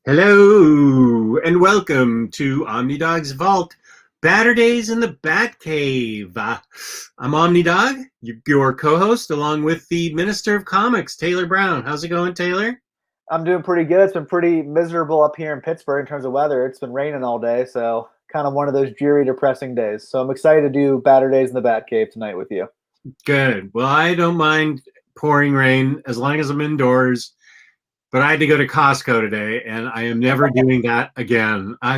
Hello and welcome to OmniDog's Vault, Baturdays in the Batcave. I'm OmniDog, your co-host, along with the Minister of Comics, Taylor Brown. How's it going, Taylor? I'm doing pretty good. It's been pretty miserable up here in Pittsburgh in terms of weather. It's been raining all day, so kind of one of those dreary, depressing days. So I'm excited to do Baturdays in the Batcave tonight with you. Good. Well, I don't mind pouring rain as long as I'm indoors. But I had to go to Costco today, and I am never doing that again. I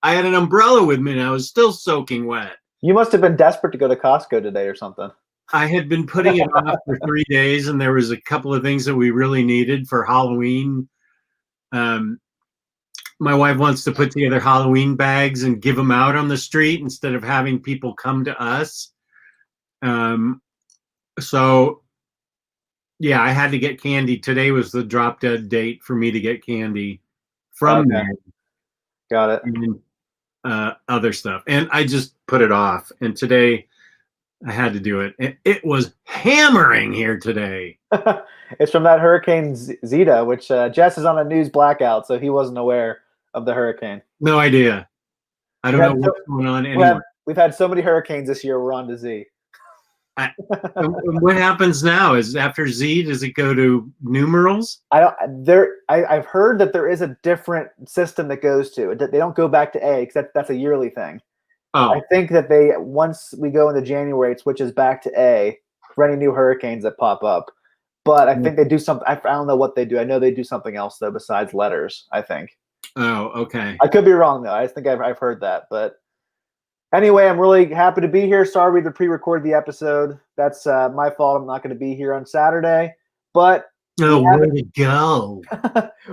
had an umbrella with me, and I was still soaking wet. You must have been desperate to go to Costco today or something. I had been putting it off for 3 days, and there was a couple of things that we really needed for Halloween. My wife wants to put together Halloween bags and give them out on the street instead of having people come to us. Yeah, I had to get candy. Today was the drop dead date for me to get candy from there. Got it. And other stuff. And I just put it off. And today I had to do it. It was hammering here today. It's from that Hurricane Zeta, which Jess is on a news blackout, so he wasn't aware of the hurricane. No idea. I don't know what's going on anyway. We've had so many hurricanes this year, we're on to Z. What happens now? Is after Z, does it go to numerals? I've heard that there is a different system that goes to. They don't go back to A because that's a yearly thing. Oh. I think that once we go into January, it switches back to A for any new hurricanes that pop up. But I think they do something. I don't know what they do. I know they do something else though besides letters, I think. Oh, okay. I could be wrong though. I think I've heard that, but. Anyway, I'm really happy to be here. Sorry we had to pre-record the episode. That's my fault. I'm not going to be here on Saturday. But where to go?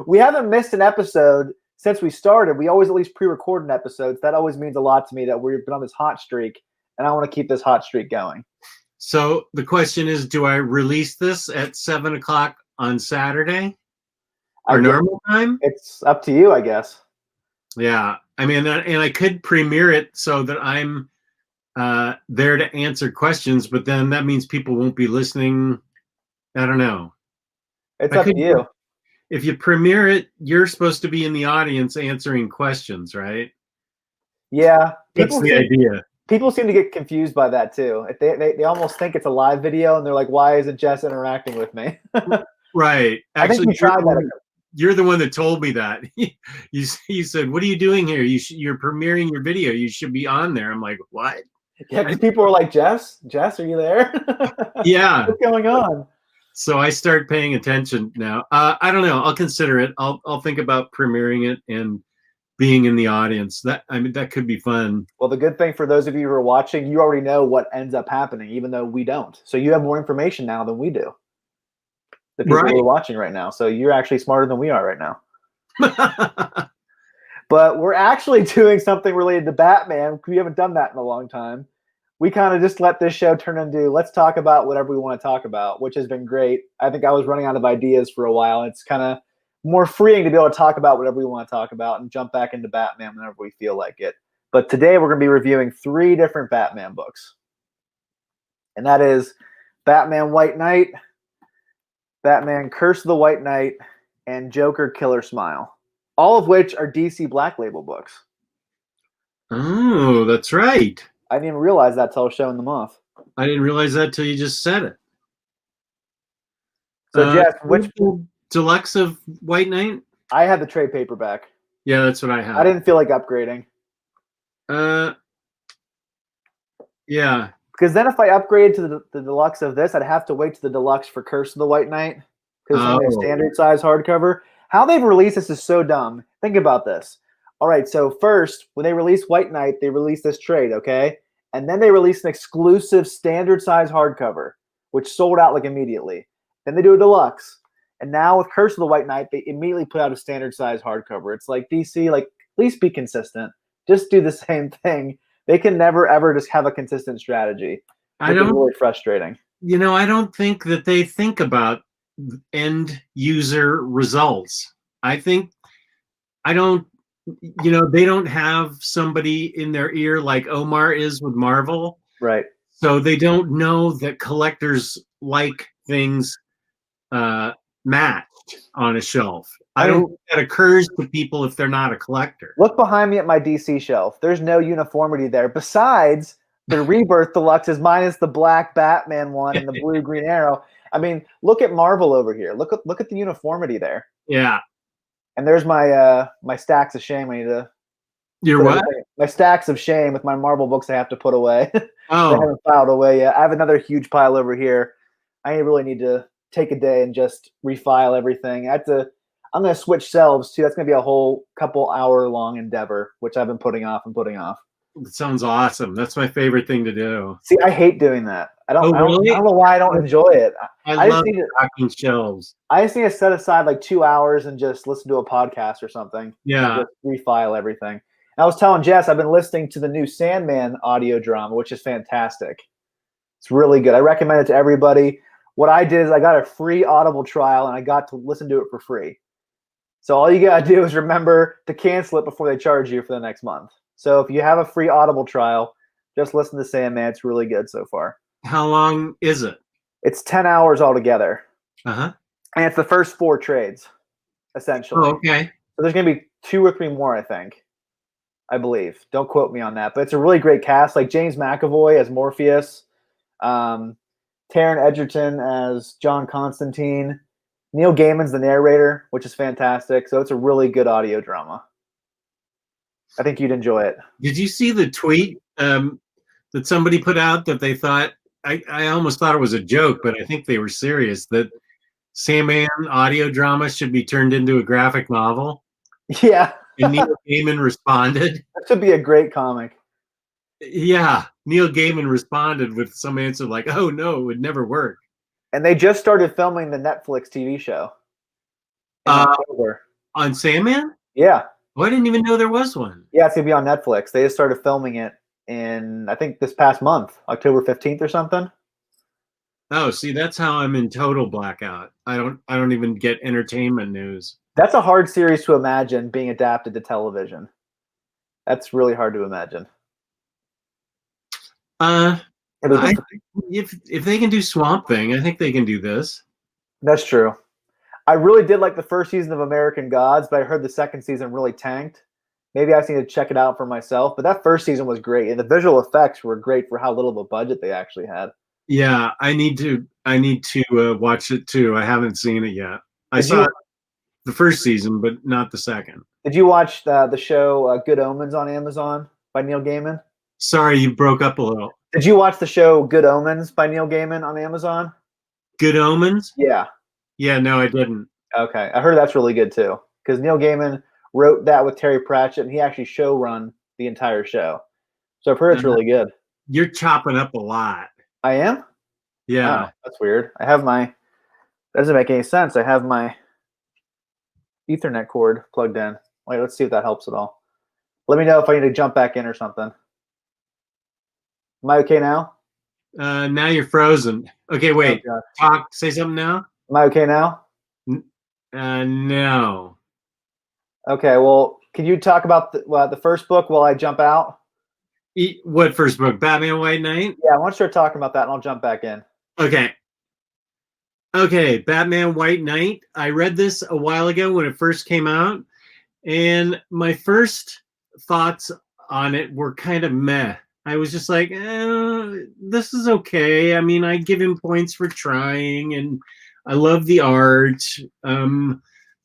We haven't missed an episode since we started. We always at least pre-record an episode. That always means a lot to me that we've been on this hot streak, and I want to keep this hot streak going. So the question is, do I release this at 7 o'clock on Saturday? Our normal time? It's up to you, I guess. Yeah. I mean, and I could premiere it so that I'm there to answer questions, but then that means people won't be listening. I don't know. It's up to you. If you premiere it, you're supposed to be in the audience answering questions, right? Yeah. That's the idea. People seem to get confused by that too. They almost think it's a live video, and they're like, "Why isn't Jess interacting with me?" Right. Actually, I think we tried that. You're the one that told me that. You said, "What are you doing here? You're premiering your video. You should be on there." I'm like, "What?" Yeah, because people are like, Jess, are you there?" Yeah. What's going on? So I start paying attention now. I don't know. I'll consider it. I'll think about premiering it and being in the audience. That could be fun. Well, the good thing for those of you who are watching, you already know what ends up happening, even though we don't. So you have more information now than we do. The people who are watching right now. So you're actually smarter than we are right now. But we're actually doing something related to Batman. We haven't done that in a long time. We kind of just let this show turn into let's talk about whatever we want to talk about, which has been great. I think I was running out of ideas for a while. It's kind of more freeing to be able to talk about whatever we want to talk about and jump back into Batman whenever we feel like it. But today we're going to be reviewing 3 different Batman books. And that is Batman White Knight, Batman Curse of the White Knight, and Joker Killer Smile, all of which are DC Black Label books. Oh, that's right. I didn't even realize that till I was showing them off. I didn't realize that till you just said it. So, Jeff, which deluxe of White Knight? I had the trade paperback. Yeah, that's what I have. I didn't feel like upgrading. Yeah. Because then if I upgraded to the deluxe of this, I'd have to wait to the deluxe for Curse of the White Knight. Because it's a standard size hardcover. How they've released this is so dumb. Think about this. All right, so first, when they released White Knight, they released this trade, okay? And then they released an exclusive standard size hardcover, which sold out like immediately. Then they do a deluxe. And now with Curse of the White Knight, they immediately put out a standard size hardcover. It's like DC, like, at least be consistent. Just do the same thing. They can never, ever just have a consistent strategy. It's really frustrating. You know, I don't think that they think about end user results. They don't have somebody in their ear like Omar is with Marvel. Right. So they don't know that collectors like things matched on a shelf. I don't think that occurs to people if they're not a collector. Look behind me at my DC shelf. There's no uniformity there. Besides, the Rebirth Deluxe is minus the black Batman one and the blue Green Arrow. I mean, look at Marvel over here. Look at the uniformity there. Yeah. And there's my my stacks of shame. I need to. Your what? My stacks of shame with my Marvel books I have to put away. Oh. I haven't filed away yet. I have another huge pile over here. I really need to take a day and just refile everything. I'm going to switch shelves too. That's going to be a whole couple hour long endeavor, which I've been putting off and putting off. It sounds awesome. That's my favorite thing to do. See, I hate doing that. I don't know why I don't enjoy it. I love stocking shelves. I just need to set aside like 2 hours and just listen to a podcast or something. Yeah. Just refile everything. And I was telling Jess, I've been listening to the new Sandman audio drama, which is fantastic. It's really good. I recommend it to everybody. What I did is I got a free Audible trial and I got to listen to it for free. So all you got to do is remember to cancel it before they charge you for the next month. So if you have a free Audible trial, just listen to Sandman. It's really good so far. How long is it? It's 10 hours altogether. Uh-huh. And it's the first 4 trades, essentially. Oh, okay. So there's going to be 2 or 3 more, I think. I believe. Don't quote me on that. But it's a really great cast. Like James McAvoy as Morpheus. Taron Egerton as John Constantine. Neil Gaiman's the narrator, which is fantastic. So it's a really good audio drama. I think you'd enjoy it. Did you see the tweet that somebody put out that they thought, I almost thought it was a joke, but I think they were serious, that Sandman audio drama should be turned into a graphic novel? Yeah. And Neil Gaiman responded. That should be a great comic. Yeah. Neil Gaiman responded with some answer like, oh, no, it would never work. And they just started filming the Netflix TV show in October. On Sandman? Yeah. Oh, I didn't even know there was one. Yeah, it's going to be on Netflix. They just started filming it in, I think, this past month, October 15th or something. Oh, see, that's how I'm in total blackout. I don't even get entertainment news. That's a hard series to imagine being adapted to television. That's really hard to imagine. If they can do Swamp Thing, I think they can do this. That's true. I really did like the first season of American Gods, but I heard the second season really tanked. Maybe I just need to check it out for myself. But that first season was great, and the visual effects were great for how little of a budget they actually had. Yeah, I need to watch it too. I haven't seen it yet. I saw the first season, but not the second. Did you watch the show Good Omens on Amazon by Neil Gaiman? Sorry, you broke up a little. Did you watch the show Good Omens by Neil Gaiman on Amazon? Good Omens? Yeah. Yeah, no, I didn't. Okay. I heard that's really good too. Because Neil Gaiman wrote that with Terry Pratchett, and he actually showrun the entire show. So I've heard it's really good. You're chopping up a lot. I am? Yeah. Oh, that's weird. I have that doesn't make any sense. I have my Ethernet cord plugged in. Wait, let's see if that helps at all. Let me know if I need to jump back in or something. Am I okay now? Now you're frozen. Okay, wait. Oh, say something now. Am I okay now? No. Okay, well, can you talk about the first book while I jump out? What first book? Batman White Knight? Yeah, I want to start talking about that, and I'll jump back in. Okay. Okay, Batman White Knight. I read this a while ago when it first came out, and my first thoughts on it were kind of meh. I was just like, this is okay. I mean, I give him points for trying, and I love the art.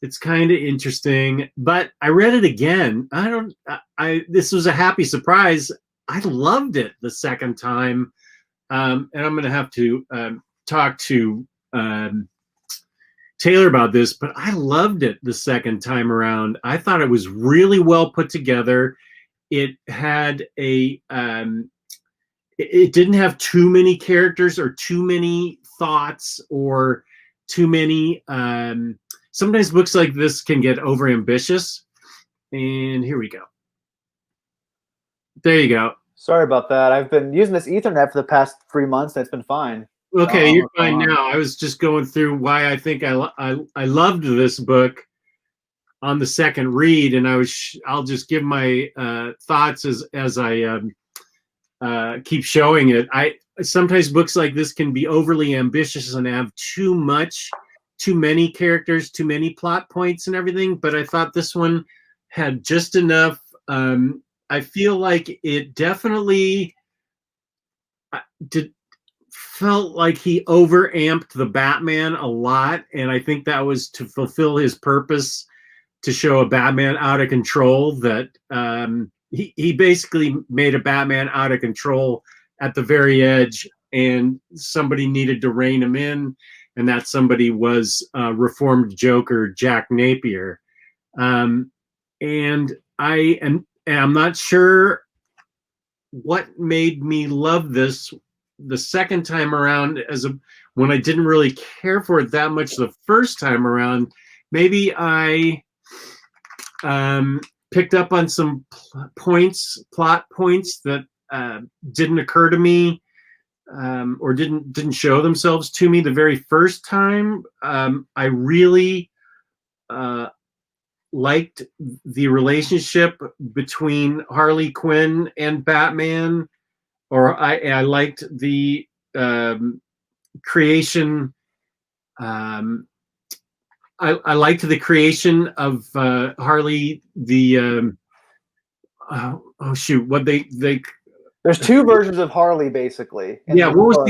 It's kind of interesting, but I read it again. This was a happy surprise. I loved it the second time. And I'm going to have to talk to Taylor about this, but I loved it the second time around. I thought it was really well put together. It had it didn't have too many characters or too many thoughts or too many. Sometimes books like this can get overambitious. And here we go. There you go. Sorry about that. I've been using this Ethernet for the past 3 months, and it's been fine. Okay, you're fine now. I was just going through why I think I loved this book on the second read, and I'll just give my thoughts as I keep showing it. Sometimes books like this can be overly ambitious and have too much too many characters, too many plot points and everything, but I thought this one had just enough. I feel like it definitely did felt like he overamped the Batman a lot, and I think that was to fulfill his purpose to show a Batman out of control. That he basically made a Batman out of control at the very edge, and somebody needed to rein him in, and that somebody was reformed Joker Jack Napier. And I'm not sure what made me love this the second time around when I didn't really care for it that much the first time around. Maybe I picked up on some plot points that didn't occur to me or didn't show themselves to me the very first time. I really liked the relationship between Harley Quinn and Batman, or I liked the creation. I liked the creation of Harley. The what they There's two versions of Harley, basically. Yeah, what was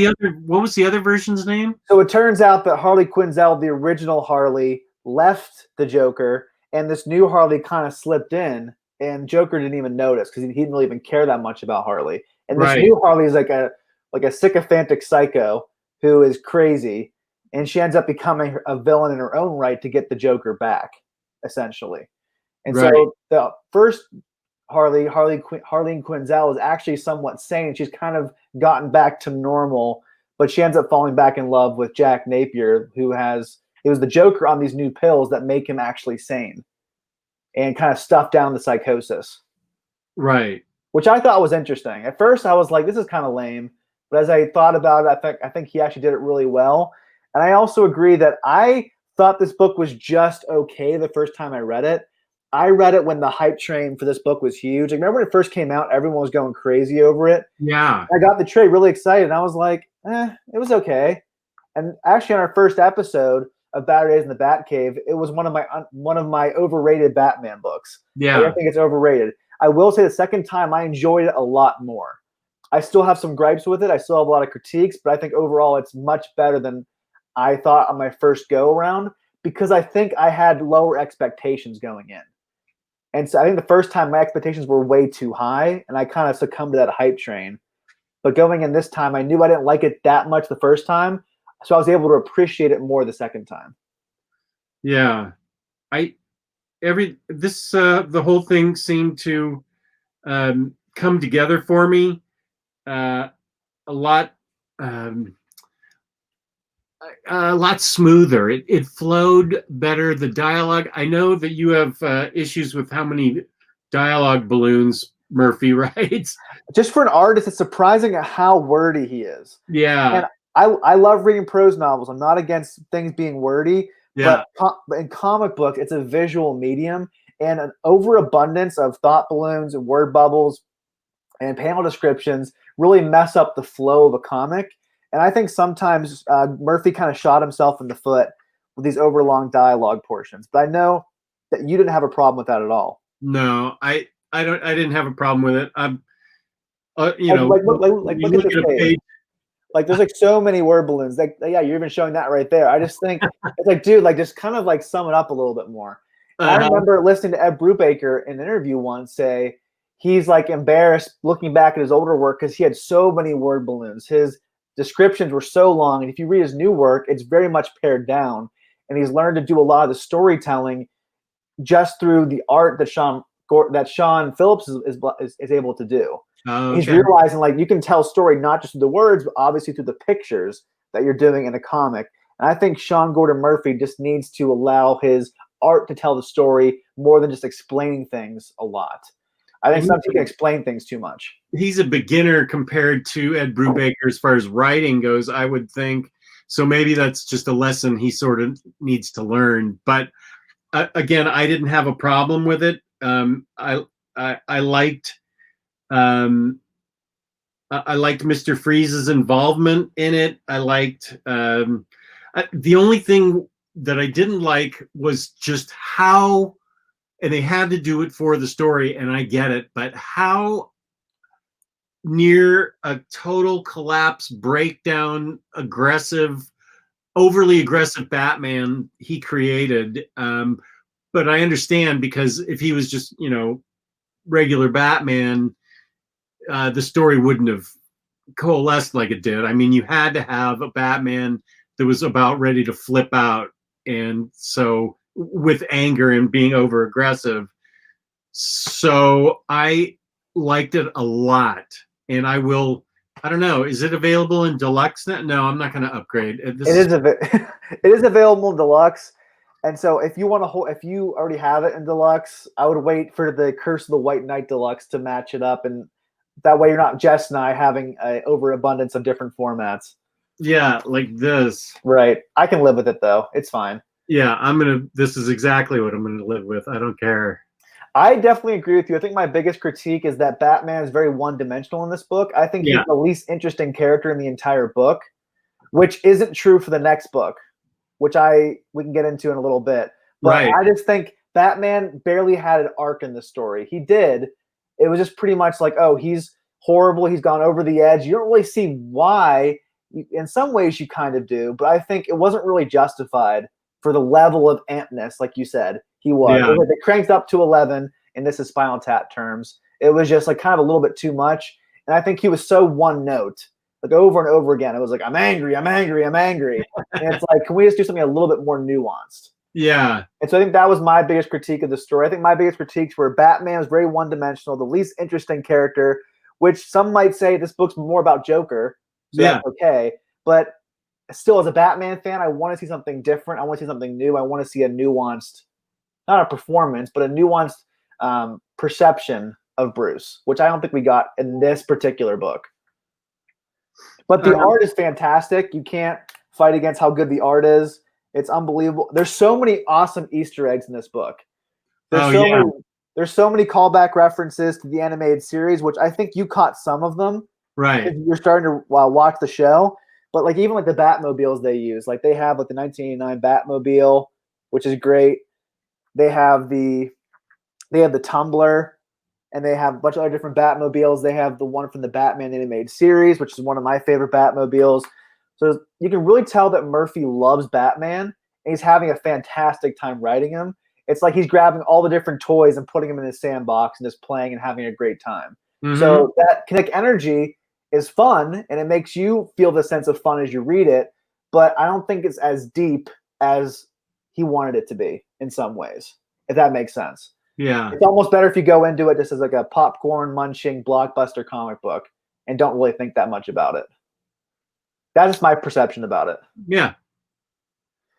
the other version's name? So it turns out that Harley Quinzel, the original Harley, left the Joker, and this new Harley kind of slipped in, and Joker didn't even notice because he didn't really even care that much about Harley. And this new Harley is like a sycophantic psycho who is crazy, and she ends up becoming a villain in her own right to get the Joker back, essentially. And so the first Harley Quinzel is actually somewhat sane. She's kind of gotten back to normal, but she ends up falling back in love with Jack Napier, he was the Joker on these new pills that make him actually sane and kind of stuff down the psychosis. Right. Which I thought was interesting. At first I was like, this is kind of lame. But as I thought about it, I think he actually did it really well. And I also agree that I thought this book was just okay the first time I read it. I read it when the hype train for this book was huge. Like, remember when it first came out, everyone was going crazy over it. Yeah. I got the trade really excited, and I was like, it was okay. And actually, on our first episode of Baturdays in the Batcave, it was one of my overrated Batman books. Yeah. I think it's overrated. I will say the second time I enjoyed it a lot more. I still have some gripes with it. I still have a lot of critiques, but I think overall it's much better than I thought on my first go around because I think I had lower expectations going in. And so I think the first time my expectations were way too high and I kind of succumbed to that hype train. But going in this time, I knew I didn't like it that much the first time. So I was able to appreciate it more the second time. Yeah. The whole thing seemed to come together for me a lot smoother. It flowed better. The dialogue. I know that you have issues with how many dialogue balloons Murphy writes. Just for an artist, it's surprising at how wordy he is. Yeah. And I love reading prose novels. I'm not against things being wordy, but in comic books, it's a visual medium, and an overabundance of thought balloons and word bubbles and panel descriptions really mess up the flow of a comic. And I think sometimes Murphy kind of shot himself in the foot with these overlong dialogue portions. But I know that you didn't have a problem with that at all. No, I didn't have a problem with it. Look at this page. Like, there's like so many word balloons. Like, yeah, you're even showing that right there. I just think it's like, dude, like just kind of like sum it up a little bit more. I remember listening to Ed Brubaker in an interview once say he's like embarrassed looking back at his older work because he had so many word balloons. His descriptions were so long, and if you read his new work, it's very much pared down. And he's learned to do a lot of the storytelling just through the art that Sean Phillips is able to do. Okay. He's realizing like you can tell story not just through the words, but obviously through the pictures that you're doing in a comic. And I think Sean Gordon Murphy just needs to allow his art to tell the story more than just explaining things a lot. I think sometimes he can explain things too much. He's a beginner compared to Ed Brubaker as far as writing goes, I would think. So maybe that's just a lesson he sort of needs to learn. But again, I didn't have a problem with it. I liked Mr. Freeze's involvement in it. I liked the only thing that I didn't like was just how, and they had to do it for the story, and I get it, but how near a total collapse, breakdown, overly aggressive Batman he created. But I understand, because if he was just, regular Batman, the story wouldn't have coalesced like it did. I mean, you had to have a Batman that was about ready to flip out, and so with anger and being over aggressive. So I liked it a lot, and I don't know, is it available in deluxe? No, I'm not going to upgrade. It is available in deluxe. And so if you if you already have it in deluxe, I would wait for the Curse of the White Knight deluxe to match it up, and that way you're not Jess and I having an overabundance of different formats. Yeah, like this. Right. I can live with it though. It's fine. Yeah, this is exactly what I'm gonna live with. I don't care. I definitely agree with you. I think my biggest critique is that Batman is very one-dimensional in this book. I think he's the least interesting character in the entire book, which isn't true for the next book, which we can get into in a little bit. But I just think Batman barely had an arc in this story. He did. It was just pretty much like, oh, he's horrible. He's gone over the edge. You don't really see why. In some ways you kind of do, but I think it wasn't really justified for the level of ampness, like you said. He was. Yeah. They cranked up to 11, and this is Spinal Tap terms. It was just like kind of a little bit too much. And I think he was so one note, like over and over again. It was like, I'm angry, I'm angry, I'm angry. And it's like, can we just do something a little bit more nuanced? Yeah. And so I think that was my biggest critique of the story. I think my biggest critiques were Batman was very one-dimensional, the least interesting character, which some might say this book's more about Joker. So that's okay. But still, as a Batman fan, I want to see something different. I want to see something new. I want to see a nuanced, not a performance, but a nuanced perception of Bruce, which I don't think we got in this particular book. But the art is fantastic. You can't fight against how good the art is. It's unbelievable. There's so many awesome Easter eggs in this book. There's so many callback references to the animated series, which I think you caught some of them. Right. You're starting to watch the show. But like even like the Batmobiles they use, like they have like the 1989 Batmobile, which is great. They have the Tumbler, and they have a bunch of other different Batmobiles. They have the one from the Batman animated series, which is one of my favorite Batmobiles. So you can really tell that Murphy loves Batman, and he's having a fantastic time writing him. It's like he's grabbing all the different toys and putting them in his sandbox and just playing and having a great time. Mm-hmm. So that kinetic energy is fun, and it makes you feel the sense of fun as you read it, but I don't think it's as deep as he wanted it to be in some ways, if that makes sense. Yeah. It's almost better if you go into it just as like a popcorn munching blockbuster comic book and don't really think that much about it. That's just my perception about it. Yeah.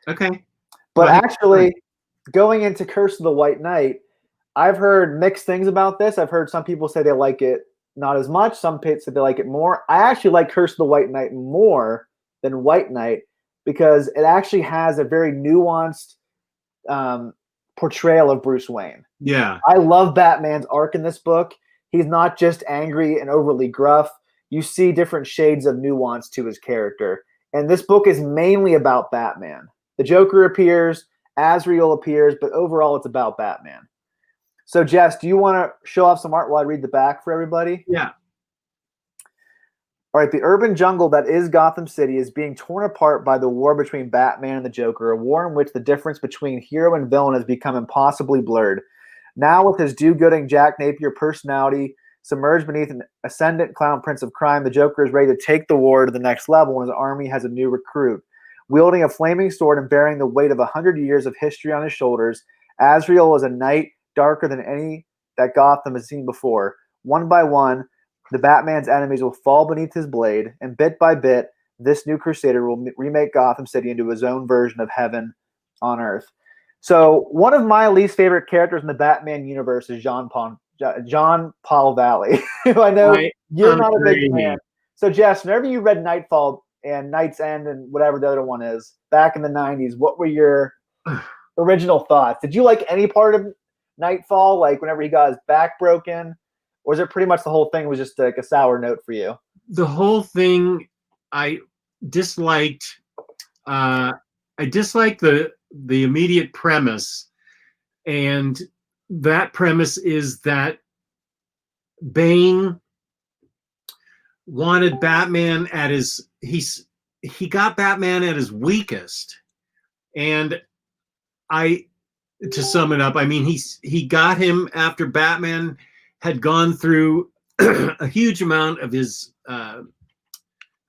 Okay. But actually, going into Curse of the White Knight, I've heard mixed things about this. I've heard some people say they like it not as much. Some people say they like it more. I actually like Curse of the White Knight more than White Knight because it actually has a very nuanced portrayal of Bruce Wayne. Yeah. I love Batman's arc in this book. He's not just angry and overly gruff. You see different shades of nuance to his character. And this book is mainly about Batman. The Joker appears, Asriel appears, but overall it's about Batman. So, Jess, do you want to show off some art while I read the back for everybody? Yeah. All right. The urban jungle that is Gotham City is being torn apart by the war between Batman and the Joker, a war in which the difference between hero and villain has become impossibly blurred. Now, with his do-gooding Jack Napier personality submerged beneath an ascendant clown prince of crime, the Joker is ready to take the war to the next level, and his army has a new recruit. Wielding a flaming sword and bearing the weight of 100 years of history on his shoulders, Asriel is a knight darker than any that Gotham has seen before. One by one, the Batman's enemies will fall beneath his blade, and bit by bit, this new crusader will remake Gotham City into his own version of heaven on earth. So one of my least favorite characters in the Batman universe is John Paul Valley, who I know you're not a big fan. So, Jess, whenever you read Nightfall and Night's End and whatever the other one is, back in the 90s, what were your original thoughts? Did you like any part of Nightfall, like whenever he got his back broken? Or is it pretty much the whole thing was just like a sour note for you? The whole thing I disliked. I disliked the the immediate premise, and that premise is that Bane wanted Batman at his he got Batman at his weakest, and to sum it up, I mean he got him after Batman had gone through a huge amount of his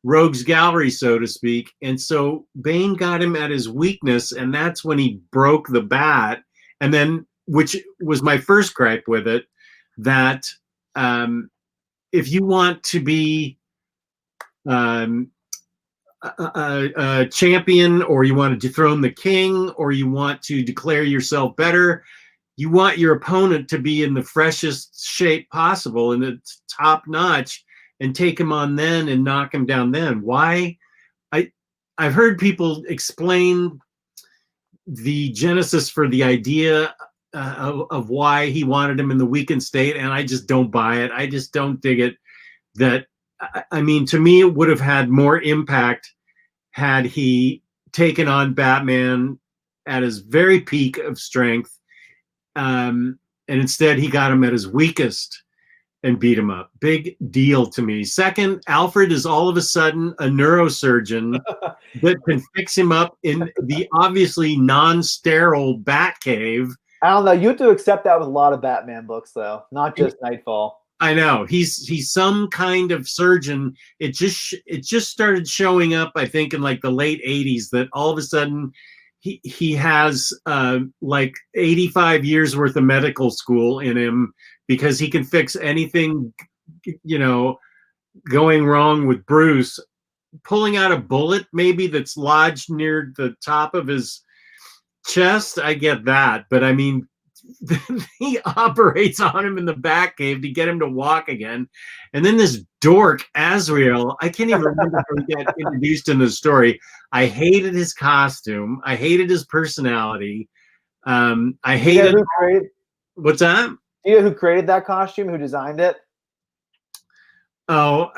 rogues gallery, so to speak, and so Bane got him at his weakness, and that's when he broke the bat, and then, which was my first gripe with it, that if you want to be a champion, or you want to dethrone the king, or you want to declare yourself better, you want your opponent to be in the freshest shape possible and it's top notch, and take him on then and knock him down then. Why? I've heard people explain the genesis for the idea of why he wanted him in the weakened state, and I just don't buy it. I just don't dig it. That, I mean, to me, it would have had more impact had he taken on Batman at his very peak of strength, and instead he got him at his weakest and beat him up. Big deal to me. Second, Alfred is all of a sudden a neurosurgeon that can fix him up in the obviously non-sterile Batcave. I don't know. You have to accept that with a lot of Batman books, though, not just Nightfall. I know he's some kind of surgeon. It just started showing up, I think, in like the late '80s, that all of a sudden he has like 85 years worth of medical school in him, because he can fix anything, you know, going wrong with Bruce. Pulling out a bullet maybe that's lodged near the top of his chest, I get that, but I mean, he operates on him in the Batcave to get him to walk again. And then this Dork Asriel, I can't even remember how he got introduced in the story. I hated his costume. I hated his personality. I hated. What's that? Do you know who created that costume? Who designed it? Oh,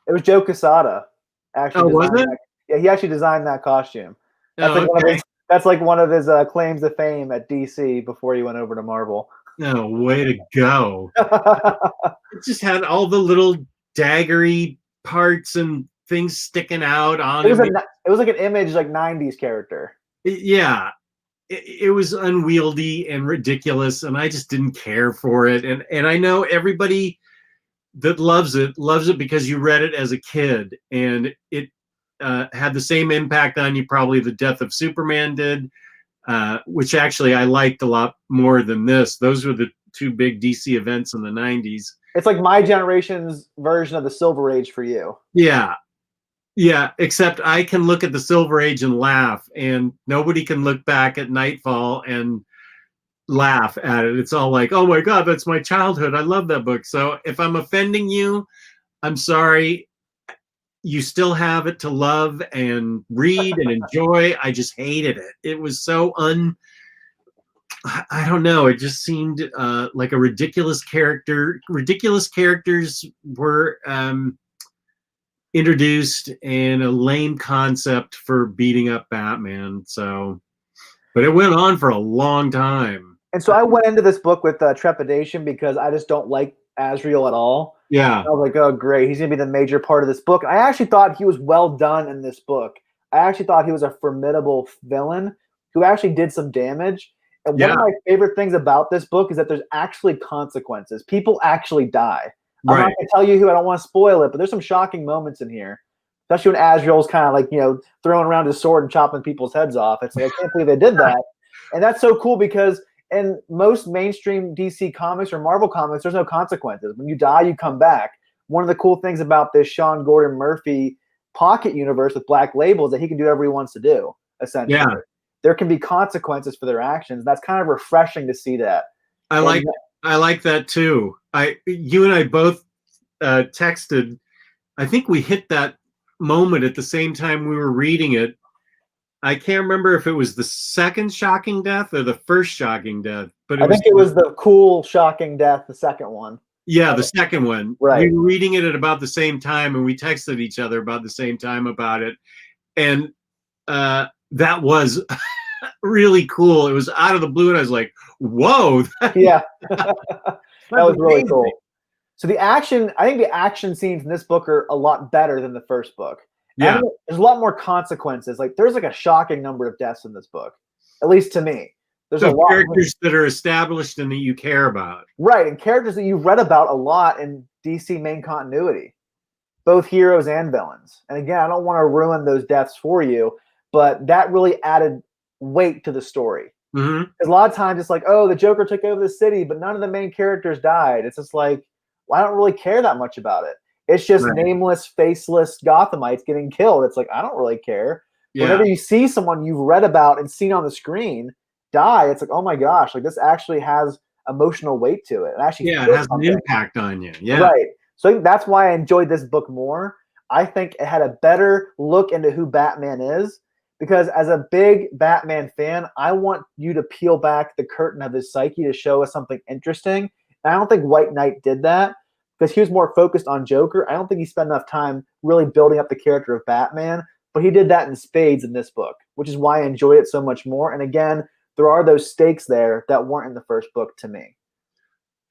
it was Joe Quesada. Actually, was it? Yeah, he actually designed that costume. That's like one of his claims to fame at DC before he went over to Marvel. Oh, way to go. It just had all the little daggery parts and things sticking out on it. It was like an image, like 90s character. Yeah. It was unwieldy and ridiculous, and I just didn't care for it. And I know everybody that loves it because you read it as a kid, and it had the same impact on you probably the death of Superman did, which actually I liked a lot more than this. Those were the two big DC events in the 90s. It's like my generation's version of the Silver Age for you. Yeah, except I can look at the Silver Age and laugh, and nobody can look back at Nightfall and laugh at it. It's all like, oh my God, that's my childhood. I love that book. So if I'm offending you, I'm sorry. You still have it to love and read and enjoy. I just hated it. It was so I don't know. It just seemed like a ridiculous character. Ridiculous characters were introduced, and a lame concept for beating up Batman. So, but it went on for a long time. And so I went into this book with trepidation, because I just don't like Asriel at all. Yeah. I was like, oh, great. He's going to be the major part of this book. I actually thought he was well done in this book. I actually thought he was a formidable villain who actually did some damage. And one of my favorite things about this book is that there's actually consequences. People actually die. I'm not going to tell you who. I don't want to spoil it, but there's some shocking moments in here, especially when Asriel's kind of like, you know, throwing around his sword and chopping people's heads off. It's like, I can't believe they did that. And that's so cool, because in most mainstream DC comics or Marvel comics, there's no consequences. When you die, you come back. One of the cool things about this Sean Gordon Murphy pocket universe with Black Label is that he can do whatever he wants to do, essentially. Yeah. There can be consequences for their actions. That's kind of refreshing to see that. I like that too. You and I both texted. I think we hit that moment at the same time we were reading it. I can't remember if it was the second shocking death or the first shocking death, but I think it was the cool shocking death, the second one. Yeah, the second one. Right. We were reading it at about the same time, and we texted each other about the same time about it. And that was really cool. It was out of the blue, and I was like, "Whoa, Yeah, that's that was really amazing." cool. So I think the action scenes in this book are a lot better than the first book. And I Yeah, think there's a lot more consequences. Like there's like a shocking number of deaths in this book, at least to me. There's a so lot, characters that are established and that you care about. right? And characters that you've read about a lot in DC main continuity, both heroes and villains. And again, I don't want to ruin those deaths for you, but that really added weight to the story. Hmm. Because a lot of times it's like, oh, the Joker took over the city, but none of the main characters died. It's just like, well, I don't really care that much about it. It's just Right. nameless, faceless Gothamites getting killed. It's like, I don't really care. But Yeah, whenever you see someone you've read about and seen on the screen die, it's like, oh my gosh, like this actually has emotional weight to it. It actually yeah, it feels has an something. impact on you. Yeah, Right. So I think that's why I enjoyed this book more. I think it had a better look into who Batman is because as a big Batman fan, I want you to peel back the curtain of his psyche to show us something interesting. And I don't think White Knight did that because he was more focused on Joker. I don't think he spent enough time really building up the character of Batman, but he did that in spades in this book, which is why I enjoyed it so much more. And again, there are those stakes there that weren't in the first book to me.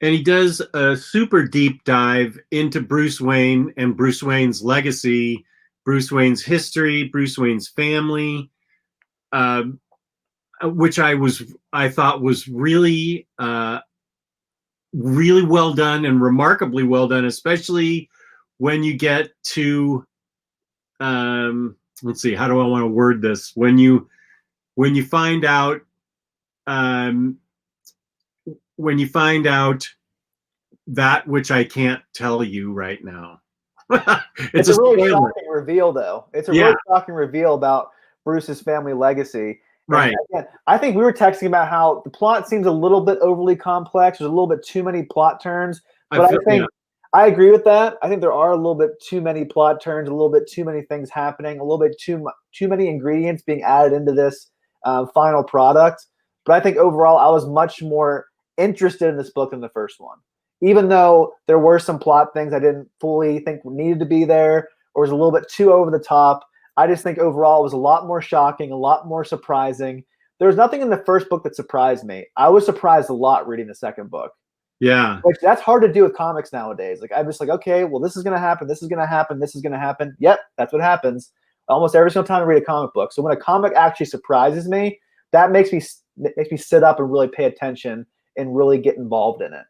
and he does a super deep dive into Bruce Wayne and Bruce Wayne's legacy, Bruce Wayne's history, Bruce Wayne's family, um, which I thought was really well done and remarkably well done, especially when you get to let's see, how do I want to word this? When you find out um, when you find out that which I can't tell you right now. It's It's a a really spoiler. shocking reveal, though. It's a Yeah, really shocking reveal about Bruce's family legacy. And right. again, I think we were texting about how the plot seems a little bit overly complex. There's a little bit too many plot turns. I But I feel yeah, think I agree with that. I think there are a little bit too many plot turns, a little bit too many things happening, a little bit too many ingredients being added into this final product. But I think overall, I was much more interested in this book than the first one, even though there were some plot things I didn't fully think needed to be there or was a little bit too over the top. I just think overall it was a lot more shocking, a lot more surprising. There was nothing in the first book that surprised me. I was surprised a lot reading the second book, yeah. which that's hard to do with comics nowadays. Like I'm just like, okay, well, this is gonna happen, this is gonna happen, this is gonna happen. Yep, that's what happens almost every single time I read a comic book. So when a comic actually surprises me, that makes me sit up and really pay attention and really get involved in it.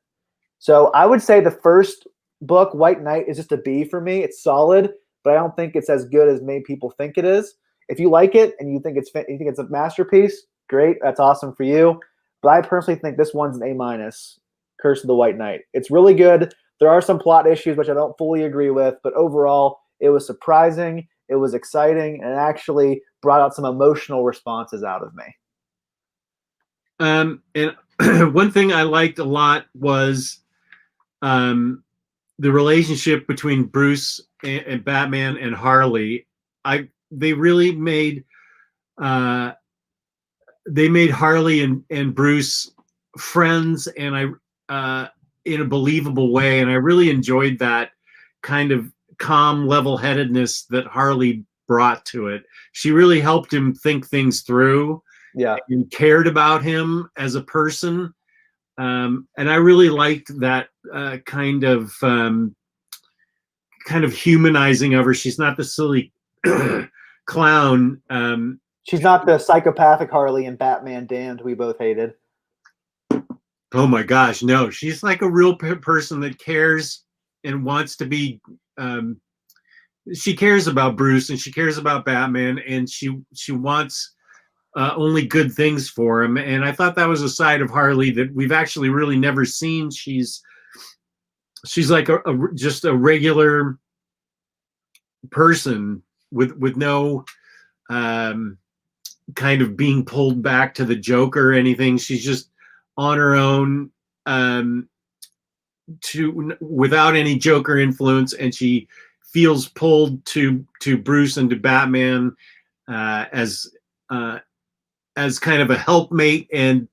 So I would say the first book, White Knight, is just a B for me. It's solid, but I don't think it's as good as many people think it is. If you like it and you think it's a masterpiece, great. That's awesome for you. But I personally think this one's an A minus. Curse of the White Knight. It's really good. There are some plot issues which I don't fully agree with, but overall, it was surprising. It was exciting, and it actually brought out some emotional responses out of me. And one thing I liked a lot was the relationship between Bruce and Batman and Harley. They really uh, made Harley and Bruce friends, and in a believable way, and I really enjoyed that kind of calm level-headedness that Harley brought to it. She really helped him think things through Yeah. and cared about him as a person. And I really liked that kind of humanizing of her. She's not the silly clown. She's not the psychopathic Harley in Batman Damned we both hated. Oh my gosh, no, she's like a real person that cares and wants to be. She cares about Bruce and she cares about Batman, and she wants only good things for him. And I thought that was a side of Harley that we've actually really never seen. She's like just a regular person with no kind of being pulled back to the Joker or anything. She's just on her own, without any Joker influence, and she feels pulled to Bruce and to Batman as kind of a helpmate and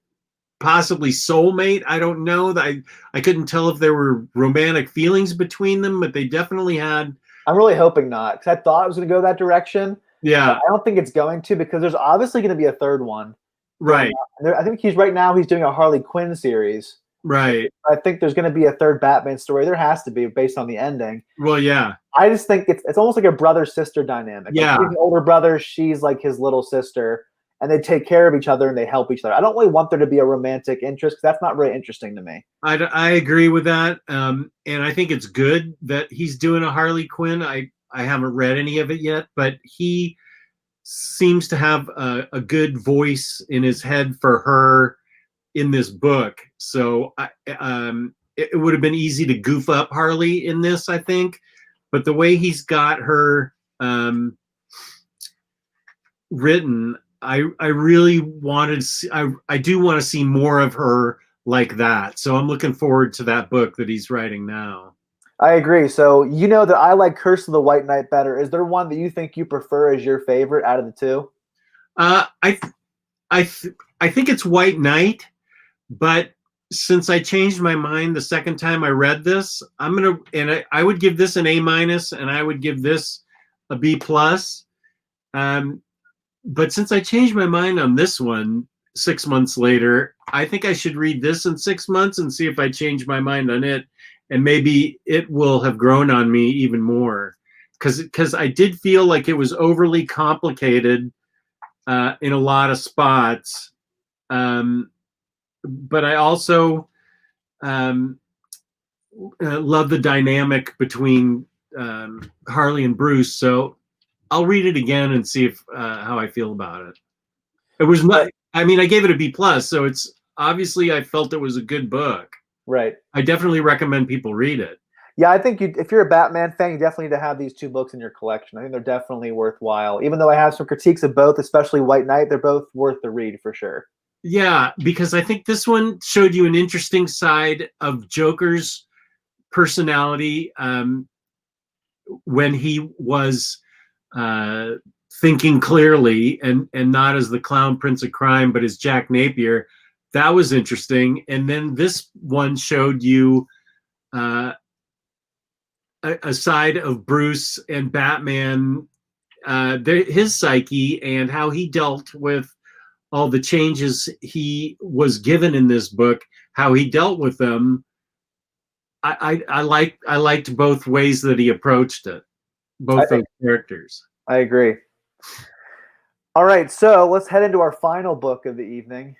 possibly soulmate. I don't know. I couldn't tell if there were romantic feelings between them, but they definitely had. I'm really hoping not, because I thought it was going to go that direction. Yeah. I don't think it's going to, because there's obviously going to be a third one. Right. I think he's doing a Harley Quinn series. Right. I think there's going to be a third Batman story. There has to be based on the ending. Well, yeah. I just think it's almost like a brother-sister dynamic. Yeah. Like he's an older brother, she's like his little sister, and they take care of each other and they help each other. I don't really want there to be a romantic interest because that's not really interesting to me. I agree with that. And I think it's good that he's doing a Harley Quinn. I haven't read any of it yet, but he seems to have a good voice in his head for her in this book. So it would have been easy to goof up Harley in this, I think. But the way he's got her written, I really wanted to see, I do want to see more of her like that. So I'm looking forward to that book that he's writing now. I agree. So you know that I like Curse of the White Knight better. Is there one that you think you prefer as your favorite out of the two? I think it's White Knight, but since I changed my mind the second time I read this, I would give this an A-, and I would give this a B+. But since I changed my mind on this one 6 months later, I think I should read this in 6 months and see if I change my mind on it, and maybe it will have grown on me even more. Because I did feel like it was overly complicated in a lot of spots. But I also love the dynamic between Harley and Bruce. So I'll read it again and see if how I feel about it. It was not. I mean, I gave it a B+, so it's obviously I felt it was a good book. Right. I definitely recommend people read it. Yeah, I think if you're a Batman fan, you definitely need to have these two books in your collection. I think they're definitely worthwhile. Even though I have some critiques of both, especially White Knight, they're both worth the read for sure. Yeah, because I think this one showed you an interesting side of Joker's personality when he was thinking clearly and not as the clown prince of crime, but as Jack Napier. That was interesting. And then this one showed you a side of Bruce and Batman, his psyche and how he dealt with all the changes he was given in this book, how he dealt with them. I liked both ways that he approached it, both those characters. I agree. All right, so let's head into our final book of the evening,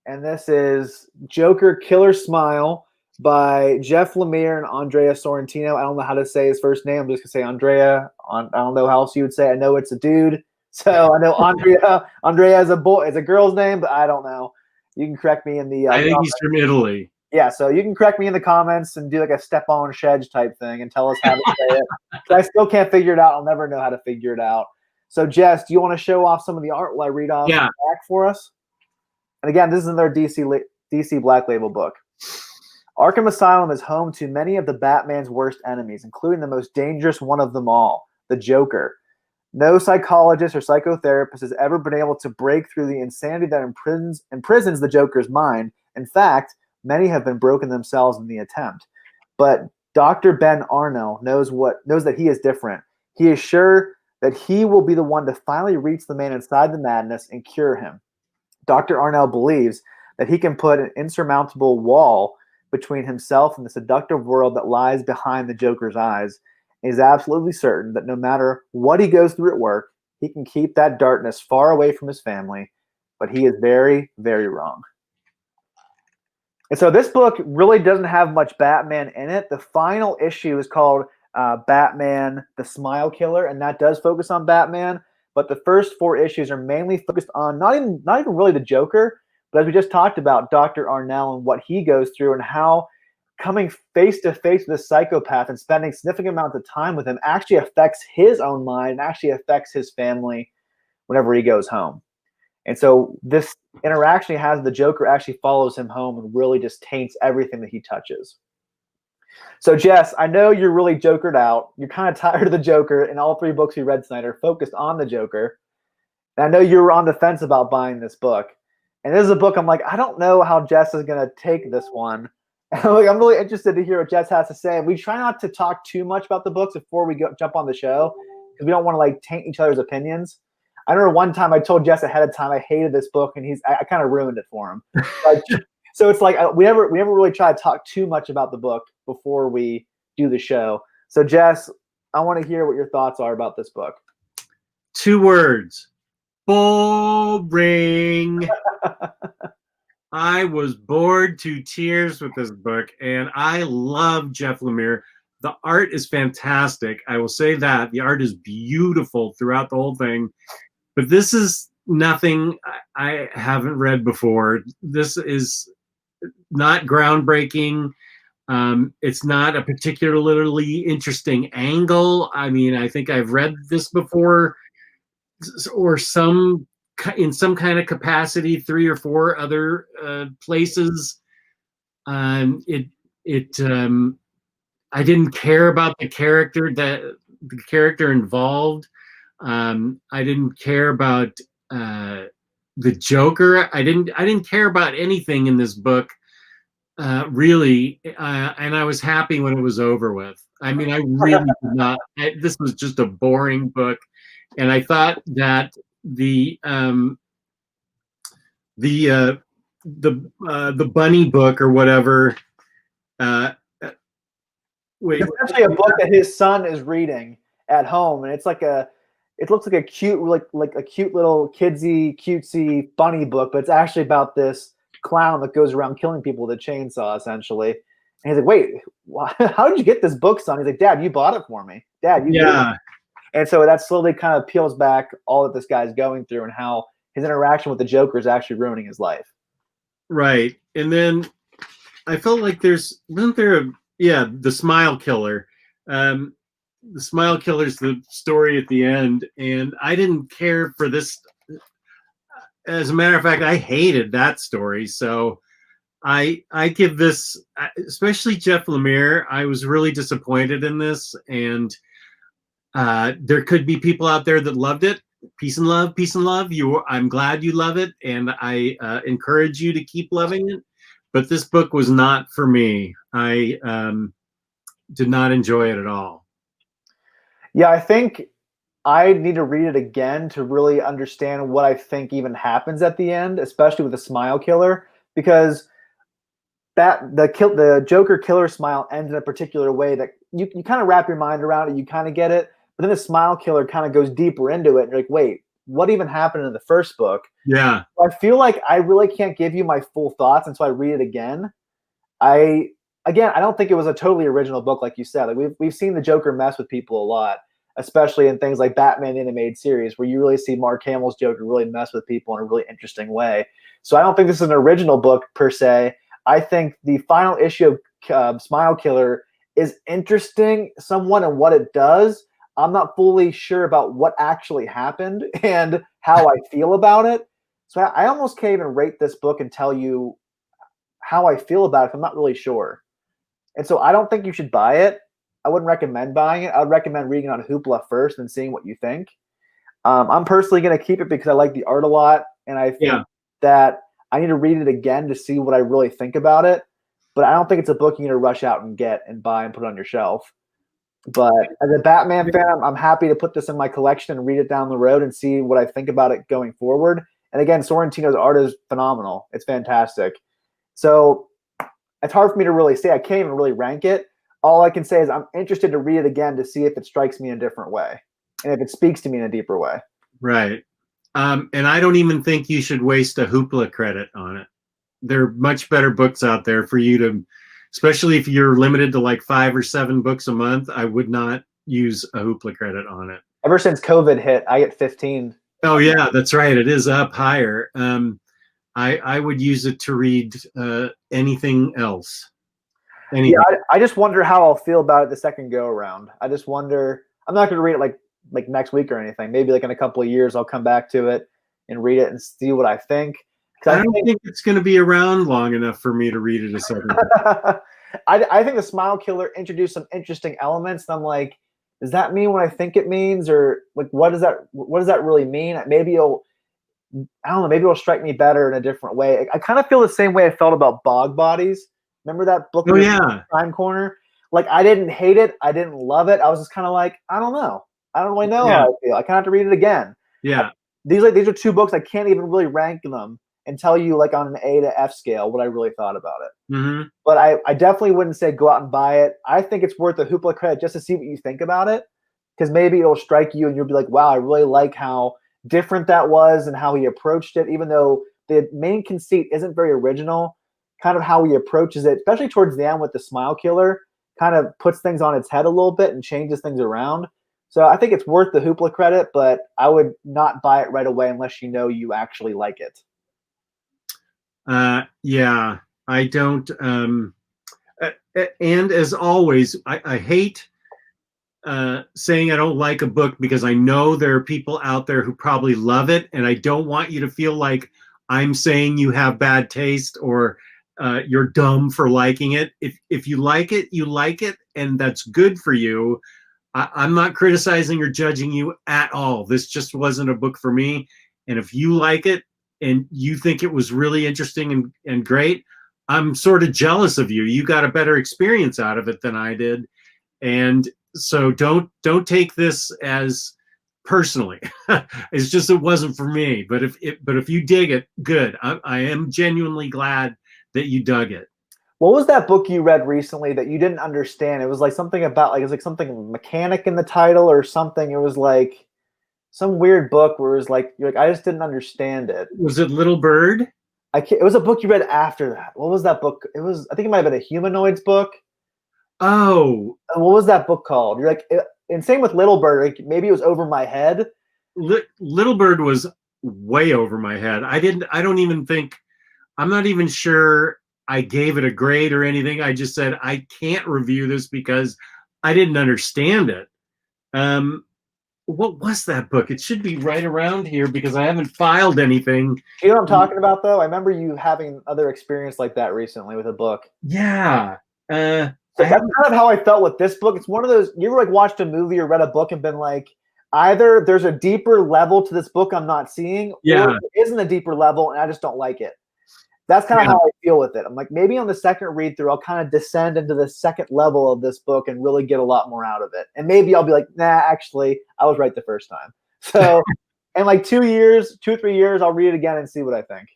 and this is Joker Killer Smile by Jeff Lemire and Andrea Sorrentino. I don't know how to say his first name. I'm just going to say Andrea. I don't know how else you would say it. I know it's a dude. So I know Andrea is a girl's name, but I don't know. You can correct me in the I think he's from Italy. Yeah, so you can correct me in the comments and do like a step on Shedge type thing and tell us how to say it. I still can't figure it out. I'll never know how to figure it out. So Jess, do you want to show off some of the art while I read off the back for us? And again, this is in their DC Black Label book. Arkham Asylum is home to many of the Batman's worst enemies, including the most dangerous one of them all, the Joker. No psychologist or psychotherapist has ever been able to break through the insanity that imprisons the Joker's mind. In fact, many have been broken themselves in the attempt. But Dr. Ben Arnell knows that he is different. He is sure that he will be the one to finally reach the man inside the madness and cure him. Dr. Arnell believes that he can put an insurmountable wall between himself and the seductive world that lies behind the Joker's eyes. He is absolutely certain that no matter what he goes through at work, he can keep that darkness far away from his family, but he is very, very wrong. And so this book really doesn't have much Batman in it. The final issue is called Batman the Smile Killer, and that does focus on Batman, but the first 4 issues are mainly focused on not even really the Joker, but as we just talked about, Dr. Arnell and what he goes through and how coming face to face with a psychopath and spending significant amounts of time with him actually affects his own mind and actually affects his family whenever he goes home. And so this interaction he has with the Joker actually follows him home and really just taints everything that he touches. So Jess, I know you're really jokered out. You're kind of tired of the Joker, and all 3 books we read tonight are focused on the Joker. And I know you were on the fence about buying this book. And this is a book I'm like, I don't know how Jess is going to take this one. And I'm really interested to hear what Jess has to say. And we try not to talk too much about the books before we jump on the show because we don't want to taint each other's opinions. I remember one time I told Jess ahead of time I hated this book, and I kind of ruined it for him. So it's like we never really try to talk too much about the book before we do the show. So Jess, I want to hear what your thoughts are about this book. 2 words: boring. I was bored to tears with this book, and I love Jeff Lemire. The art is fantastic. I will say that. The art is beautiful throughout the whole thing. But this is nothing I haven't read before. This is not groundbreaking. It's not a particularly interesting angle. I mean, I think I've read this before, or in some kind of capacity, 3 or 4 other places. I didn't care about the character involved. I didn't care about the Joker. I didn't care about anything in this book, really. And I was happy when it was over with. I mean, I really did not. This was just a boring book, and I thought that the bunny book or whatever. Wait, it's actually a book that his son is reading at home, and it looks like a cute, like a cute little cutesy bunny book, but it's actually about this clown that goes around killing people with a chainsaw, essentially. And he's like, "Wait, how did you get this book, son?" He's like, "Dad, you bought it for me. Dad, you did." And so that slowly kind of peels back all that this guy's going through and how his interaction with the Joker is actually ruining his life. Right. And then I felt like the Smile Killer. The Smile Killer is the story at the end, and I didn't care for this. As a matter of fact, I hated that story. So I give this, especially Jeff Lemire, I was really disappointed in this, and there could be people out there that loved it. Peace and love, peace and love. I'm glad you love it, and I encourage you to keep loving it. But this book was not for me. I did not enjoy it at all. Yeah, I think I need to read it again to really understand what I think even happens at the end, especially with the Smile Killer, because the Joker killer smile ends in a particular way that you kind of wrap your mind around it, you kind of get it, but then the Smile Killer kind of goes deeper into it, and you're like, wait, what even happened in the first book? Yeah. I feel like I really can't give you my full thoughts until I read it again. I don't think it was a totally original book, like you said. Like we've seen the Joker mess with people a lot, especially in things like Batman animated series, where you really see Mark Hamill's Joker really mess with people in a really interesting way. So I don't think this is an original book per se. I think the final issue of Smile Killer is interesting somewhat in what it does. I'm not fully sure about what actually happened and how I feel about it. So I almost can't even rate this book and tell you how I feel about it if I'm not really sure. And so I don't think you should buy it. I wouldn't recommend buying it. I would recommend reading it on Hoopla first and seeing what you think. I'm personally going to keep it because I like the art a lot, and I think that I need to read it again to see what I really think about it. But I don't think it's a book you need to rush out and get and buy and put on your shelf. But as a Batman fan, I'm happy to put this in my collection and read it down the road and see what I think about it going forward. And again, Sorrentino's art is phenomenal. It's fantastic. So it's hard for me to really say. I can't even really rank it. All I can say is I'm interested to read it again to see if it strikes me in a different way and if it speaks to me in a deeper way. Right. And I don't even think you should waste a Hoopla credit on it. There are much better books out there for you to, especially if you're limited to like 5 or 7 books a month. I would not use a Hoopla credit on it. Ever since COVID hit, I get 15. Oh yeah, that's right. It is up higher. I would use it to read anything else. Yeah, I just wonder how I'll feel about it the second go around. I just wonder. I'm not going to read it like next week or anything. Maybe like in a couple of years, I'll come back to it and read it and see what I think. I don't think it's going to be around long enough for me to read it a second time. I think the Smile Killer introduced some interesting elements. And I'm like, does that mean what I think it means, or like what does that really mean? Maybe I don't know. Maybe it'll strike me better in a different way. I kind of feel the same way I felt about Bog Bodies. Remember that book? Oh yeah, Time Corner. Like I didn't hate it. I didn't love it. I was just kind of like, I don't know. I don't really know how I feel. I kind of have to read it again. Yeah. these are two books I can't even really rank them and tell you like on an A to F scale what I really thought about it. Mm-hmm. But I definitely wouldn't say go out and buy it. I think it's worth a hoopla credit just to see what you think about it, because maybe it'll strike you and you'll be like, wow, I really like how different that was and how he approached it, even though the main conceit isn't very original. Kind of how he approaches it, especially towards the end with the smile killer, kind of puts things on its head a little bit and changes things around. So I think it's worth the hoopla credit, but I would not buy it right away unless you know you actually like it. Yeah, I don't. And as always, I hate saying I don't like a book because I know there are people out there who probably love it, and I don't want you to feel like I'm saying you have bad taste or you're dumb for liking it. If you like it, you like it, and that's good for you. I'm not criticizing or judging you at all. This just wasn't a book for me. And if you like it and you think it was really interesting and great, I'm sort of jealous of you. You got a better experience out of it than I did. And so don't take this as personally. It's just it wasn't for me. But if you dig it, good. I am genuinely glad that you dug it. What was that book you read recently that you didn't understand? It was like something about like, it was like something mechanic in the title or something. It was like some weird book where it was like, you're like, I just didn't understand it. Was it Little Bird? It was a book you read after that. What was that book? It was, I think it might have been a humanoids book. Oh, What was that book called? You're like, and same with Little Bird. Like maybe it was over my head. Little Bird was way over my head. I don't even think, I'm not even sure I gave it a grade or anything. I just said, I can't review this because I didn't understand it. What was that book? It should be right around here because I haven't filed anything. You know what I'm talking about, though? I remember you having other experience like that recently with a book. Yeah. So that's kind of how I felt with this book. It's one of those, you ever like watched a movie or read a book and been like, either there's a deeper level to this book I'm not seeing, or there isn't a deeper level and I just don't like it. That's kind of how I feel with it. I'm like, maybe on the second read through, I'll kind of descend into the second level of this book and really get a lot more out of it. And maybe I'll be like, nah, actually, I was right the first time. So in like 2 or 3 years, I'll read it again and see what I think.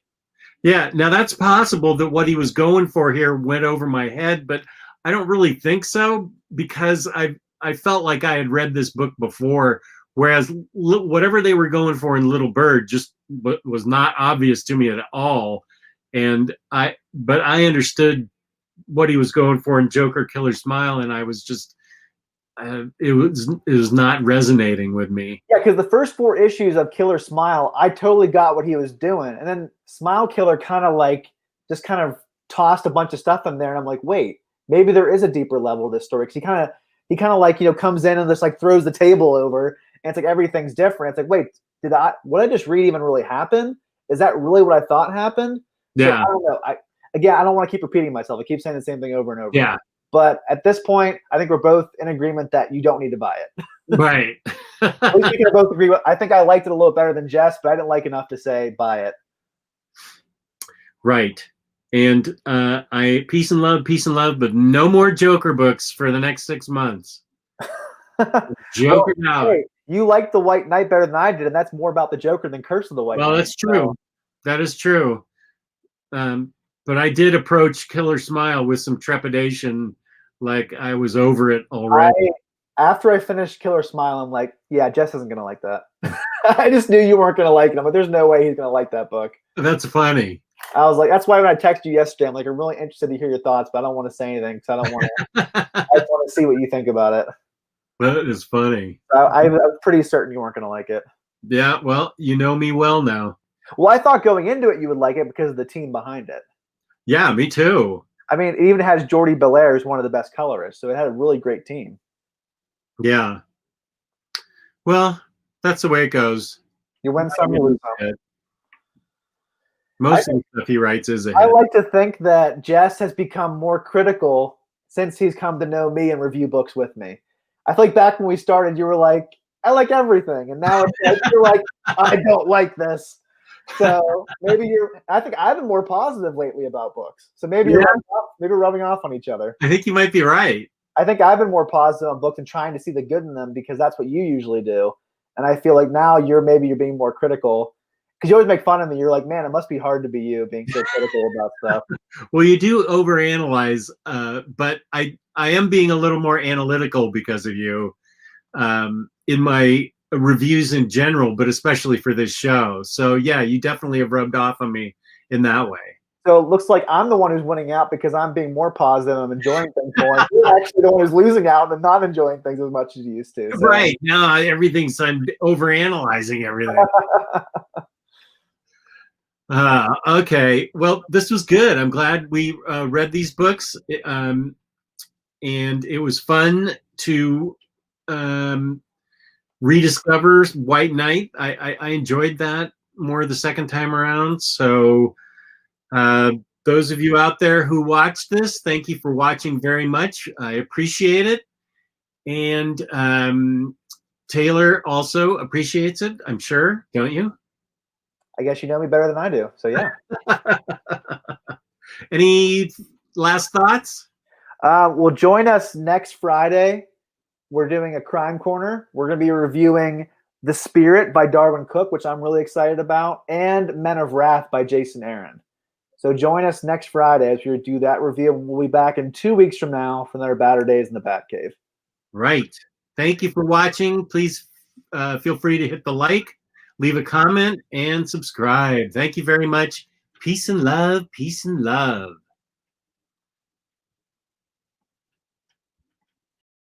Yeah, now that's possible that what he was going for here went over my head, but I don't really think so because I felt like I had read this book before, whereas whatever they were going for in Little Bird just was not obvious to me at all. But I understood what he was going for in Joker Killer Smile, and I was just it was not resonating with me. Yeah, because the first 4 issues of Killer Smile, I totally got what he was doing, and then Smile Killer kind of like just kind of tossed a bunch of stuff in there, and I'm like, wait, maybe there is a deeper level to this story. Because he kind of like comes in and just like throws the table over, and it's like everything's different. It's like, wait, what I just read even really happen? Is that really what I thought happened? Yeah. So I don't know. I don't want to keep repeating myself. I keep saying the same thing over and over. Yeah. But at this point, I think we're both in agreement that you don't need to buy it. Right. At least we can both agree. I think I liked it a little better than Jess, but I didn't like enough to say buy it. Right. And peace and love, but no more Joker books for the next 6 months. Joker now. Hey, you liked the White Knight better than I did, and that's more about the Joker than Curse of the White Knight. Well, that's true. So. That is true. But I did approach Killer Smile with some trepidation, like I was over it already. After I finished Killer Smile, I'm like, yeah, Jess isn't going to like that. I just knew you weren't going to like it. I'm like, there's no way he's going to like that book. That's funny. I was like, that's why when I texted you yesterday, I'm like, I'm really interested to hear your thoughts, but I don't want to say anything because I don't want to. I just want to see what you think about it. That is funny. I'm pretty certain you weren't going to like it. Yeah, well, you know me well now. Well, I thought going into it you would like it because of the team behind it. Yeah, me too. I mean, it even has Jordi Belair as one of the best colorists, so it had a really great team. Yeah. Well, that's the way it goes. You win some, you lose some. Most of the stuff he writes is a hit. I like to think that Jess has become more critical since he's come to know me and review books with me. I feel like back when we started, you were like, I like everything. And now it's like, you're like, I don't like this. So maybe I think I've been more positive lately about books. So maybe we're rubbing off on each other. I think you might be right. I think I've been more positive on books and trying to see the good in them because that's what you usually do. And I feel like now you're being more critical because you always make fun of me. You're like, man, it must be hard to be you being so critical about stuff. Well, you do overanalyze, but I am being a little more analytical because of you in my reviews in general, but especially for this show. So yeah, you definitely have rubbed off on me in that way. So it looks like I'm the one who's winning out because I'm being more positive. I'm enjoying things more. You're actually the one who's losing out and not enjoying things as much as you used to. So. Right. Now everything's, I'm overanalyzing everything. Okay. Well, this was good. I'm glad we read these books. And it was fun to rediscover White Knight. I enjoyed that more the second time around. So those of you out there who watched this, thank you for watching very much. I appreciate it. And Taylor also appreciates it, I'm sure, don't you? I guess you know me better than I do. So yeah. Any last thoughts? Well, join us next Friday. We're doing a crime corner. We're going to be reviewing The Spirit by Darwin Cook, which I'm really excited about, and Men of Wrath by Jason Aaron. So join us next Friday as we do that review. We'll be back in 2 weeks from now for another Baturdays in the Batcave. Right. Thank you for watching. Please feel free to hit the like, leave a comment, and subscribe. Thank you very much. Peace and love. Peace and love.